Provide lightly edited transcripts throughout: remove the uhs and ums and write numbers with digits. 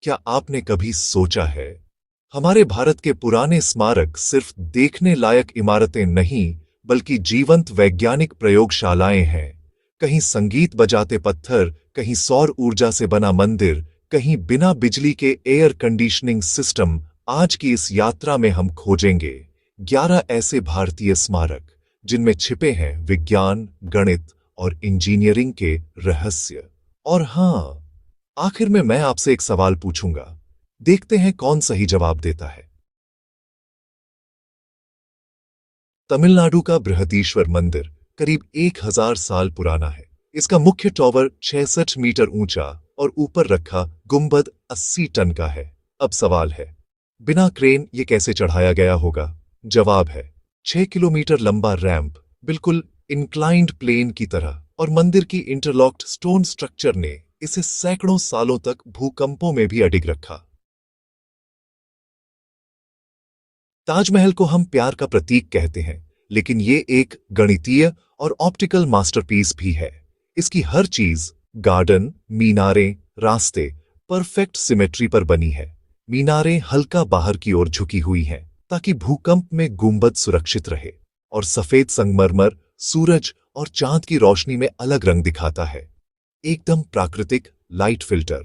क्या आपने कभी सोचा है, हमारे भारत के पुराने स्मारक सिर्फ देखने लायक इमारतें नहीं, बल्कि जीवंत वैज्ञानिक प्रयोगशालाएं हैं। कहीं संगीत बजाते पत्थर, कहीं सौर ऊर्जा से बना मंदिर, कहीं बिना बिजली के एयर कंडीशनिंग सिस्टम। आज की इस यात्रा में हम खोजेंगे 11 ऐसे भारतीय स्मारक जिनमें छिपे हैं विज्ञान, गणित और इंजीनियरिंग के रहस्य। और हां, आखिर में मैं आपसे एक सवाल पूछूंगा, देखते हैं कौन सही जवाब देता है। तमिलनाडु का बृहदीश्वर मंदिर करीब 1000 साल पुराना है। इसका मुख्य टॉवर 66 मीटर ऊंचा और ऊपर रखा गुंबद 80 टन का है। अब सवाल है, बिना क्रेन ये कैसे चढ़ाया गया होगा? जवाब है 6 किलोमीटर लंबा रैंप, बिल्कुल इंक्लाइंड प्लेन की तरह, और मंदिर की इंटरलॉक्ड स्टोन स्ट्रक्चर ने इसे सैकड़ों सालों तक भूकंपों में भी अडिग रखा। ताजमहल को हम प्यार का प्रतीक कहते हैं, लेकिन ये एक गणितीय और ऑप्टिकल मास्टरपीस भी है। इसकी हर चीज, गार्डन, मीनारें, रास्ते, परफेक्ट सिमेट्री पर बनी है। मीनारें हल्का बाहर की ओर झुकी हुई हैं ताकि भूकंप में गुंबद सुरक्षित रहे, और सफेद संगमरमर सूरज और चांद की रोशनी में अलग रंग दिखाता है, एकदम प्राकृतिक लाइट फिल्टर।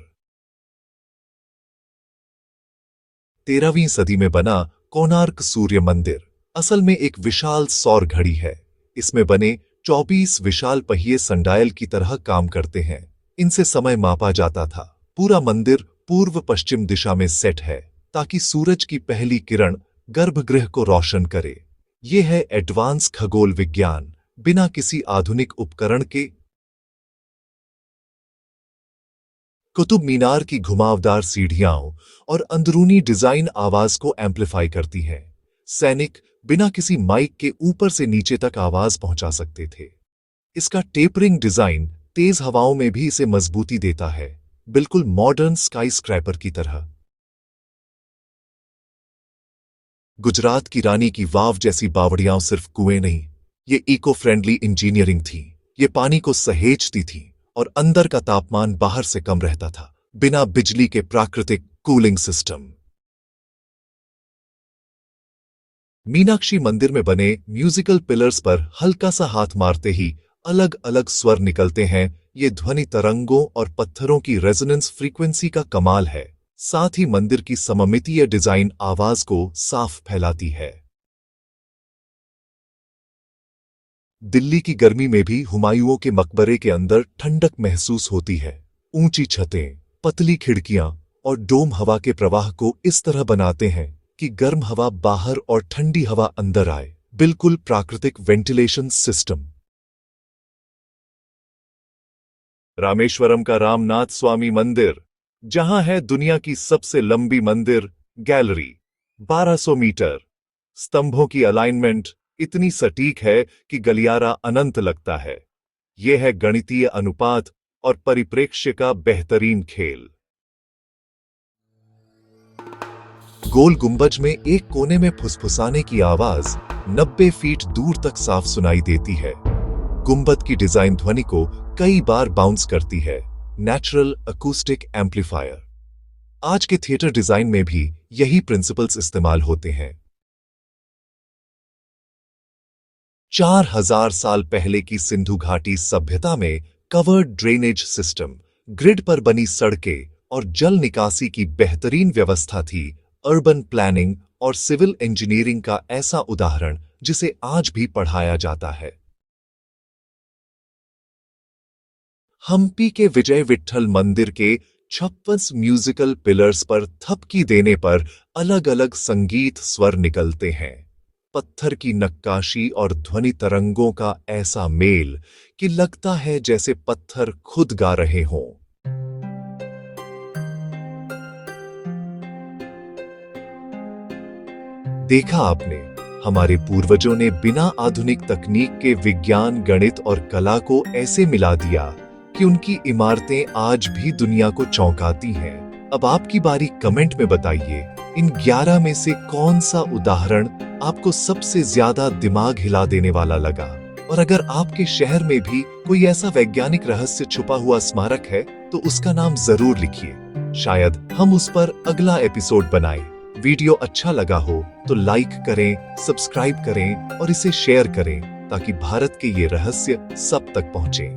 13वीं सदी में बना कोणार्क सूर्य मंदिर असल में एक विशाल सौर घड़ी है। इसमें बने 24 विशाल पहिए सनडायल की तरह काम करते हैं। इनसे समय मापा जाता था। पूरा मंदिर पूर्व पश्चिम दिशा में सेट है ताकि सूरज की पहली किरण गर्भगृह को रोशन करे। यह है एडवांस खगोल विज्ञान, बिना किसी आधुनिक उपकरण के। कुतुब मीनार की घुमावदार सीढ़ियां और अंदरूनी डिजाइन आवाज को एम्पलीफाई करती है। सैनिक बिना किसी माइक के ऊपर से नीचे तक आवाज पहुंचा सकते थे। इसका टेपरिंग डिजाइन तेज हवाओं में भी इसे मजबूती देता है, बिल्कुल मॉडर्न स्काईस्क्रैपर की तरह। गुजरात की रानी की वाव जैसी बावड़ियां सिर्फ कुएं नहीं, ये इको फ्रेंडली इंजीनियरिंग थी। ये पानी को सहेजती थी और अंदर का तापमान बाहर से कम रहता था, बिना बिजली के प्राकृतिक कूलिंग सिस्टम। मीनाक्षी मंदिर में बने म्यूजिकल पिलर्स पर हल्का सा हाथ मारते ही अलग अलग स्वर निकलते हैं। ये ध्वनि तरंगों और पत्थरों की रेजोनेंस फ्रीक्वेंसी का कमाल है। साथ ही मंदिर की सममितीय डिजाइन आवाज को साफ फैलाती है। दिल्ली की गर्मी में भी हुमायूं के मकबरे के अंदर ठंडक महसूस होती है। ऊंची छतें, पतली खिड़कियां और डोम हवा के प्रवाह को इस तरह बनाते हैं कि गर्म हवा बाहर और ठंडी हवा अंदर आए, बिल्कुल प्राकृतिक वेंटिलेशन सिस्टम। रामेश्वरम का रामनाथ स्वामी मंदिर, जहां है दुनिया की सबसे लंबी मंदिर गैलरी, 1200 मीटर। स्तंभों की अलाइनमेंट इतनी सटीक है कि गलियारा अनंत लगता है। यह है गणितीय अनुपात और परिप्रेक्ष्य का बेहतरीन खेल। गोल गुंबज में एक कोने में फुसफुसाने की आवाज 90 फीट दूर तक साफ सुनाई देती है। गुंबद की डिजाइन ध्वनि को कई बार बाउंस करती है, नेचुरल अकूस्टिक एम्पलीफायर। आज के थिएटर डिजाइन में भी यही प्रिंसिपल्स इस्तेमाल होते हैं। 4000 साल पहले की सिंधु घाटी सभ्यता में कवर्ड ड्रेनेज सिस्टम, ग्रिड पर बनी सड़कें और जल निकासी की बेहतरीन व्यवस्था थी। अर्बन प्लानिंग और सिविल इंजीनियरिंग का ऐसा उदाहरण जिसे आज भी पढ़ाया जाता है। हम्पी के विजय विट्ठल मंदिर के 56 म्यूजिकल पिलर्स पर थपकी देने पर अलग अलग संगीत स्वर निकलते हैं। पत्थर की नक्काशी और ध्वनि तरंगों का ऐसा मेल कि लगता है जैसे पत्थर खुद गा रहे हों। देखा आपने, हमारे पूर्वजों ने बिना आधुनिक तकनीक के विज्ञान, गणित और कला को ऐसे मिला दिया कि उनकी इमारतें आज भी दुनिया को चौंकाती हैं। अब आपकी बारी, कमेंट में बताइए, इन 11 में से कौन सा उदाहरण आपको सबसे ज्यादा दिमाग हिला देने वाला लगा? और अगर आपके शहर में भी कोई ऐसा वैज्ञानिक रहस्य छुपा हुआ स्मारक है तो उसका नाम जरूर लिखिए। शायद हम उस पर अगला एपिसोड बनाएं। वीडियो अच्छा लगा हो तो लाइक करें, सब्सक्राइब करें और इसे शेयर करें ताकि भारत के ये रहस्य सब तक पहुंचे।